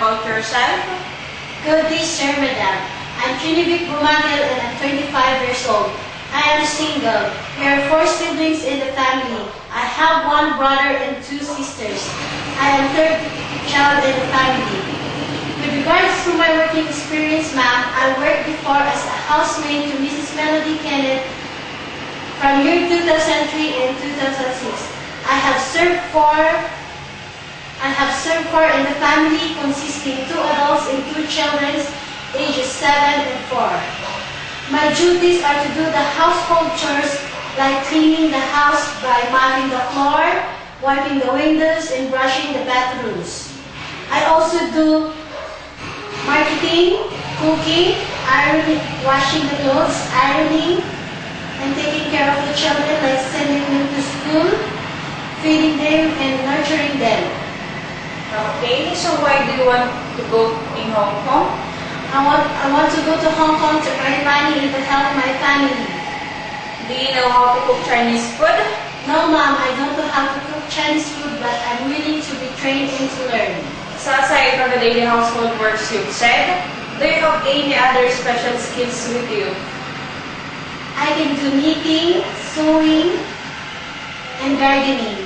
about yourself? Good day, sir, madam. I'm Trinivik Bumagel and I'm 25 years old. I am single. We are 4 siblings in the family. I have 1 brother and 2 sisters. I am 3rd child in the family. With regards to my working experience, ma'am, I worked before as a housemaid to Mrs. Melody Kenneth from year 2003 and 2006. I have served 4 in the family consisting 2 adults and 2 children ages 7 and 4. My duties are to do the household chores like cleaning the house by mopping the floor, wiping the windows, and brushing the bathrooms. I also do marketing, cooking, ironing, washing the clothes, ironing, and taking care of the children like sending them to school, feeding them, and nurturing them. Okay, so why do you want to go in Hong Kong? I want to go to Hong Kong to earn money and to help my family. Do you know how to cook Chinese food? No, ma'am, I don't know how to cook Chinese food, but I'm willing to be trained and to learn. So aside from the daily household works you've said, do you have any other special skills with you? I can do knitting, sewing, and gardening.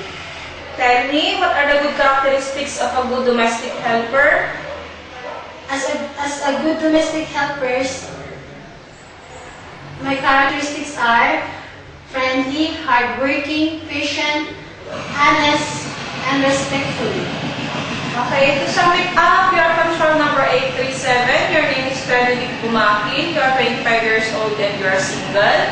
Tell me, what are the good characteristics of a good domestic helper? As a good domestic helper, my characteristics are friendly, hardworking, patient, honest, and respectful. Okay, to sum it up, you are control number 837. Your name is Trinivik Bumakin. You are 25 years old and you are single.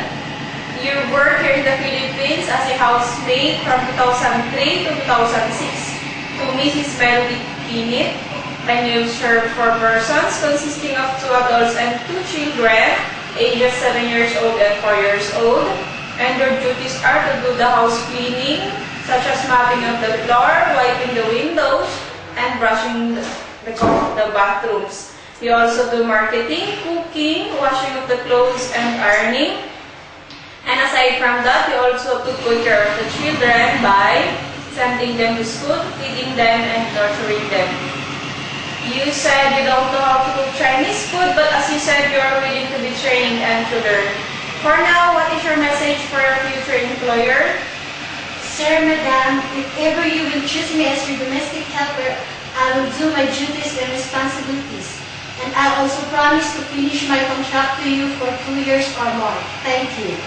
You work here in the Philippines as a housemaid from 2003 to 2006 to Mrs. Melody Kenneth. And you've served 4 persons consisting of 2 adults and 2 children, ages 7 years old and 4 years old. And your duties are to do the house cleaning, such as mopping of the floor, wiping the windows, and brushing the bathrooms. You also do marketing, cooking, washing of the clothes, and ironing. And aside from that, you also took good care of the children by sending them to school, feeding them, and nurturing them. You said you don't know how to cook Chinese food, but as you said, you are willing to be trained and to learn. For now, what is your message for your future employer? Sir, madam, if ever you will choose me as your domestic helper, I will do my duties and responsibilities. And I also promise to finish my contract to you for 2 years or more. Thank you.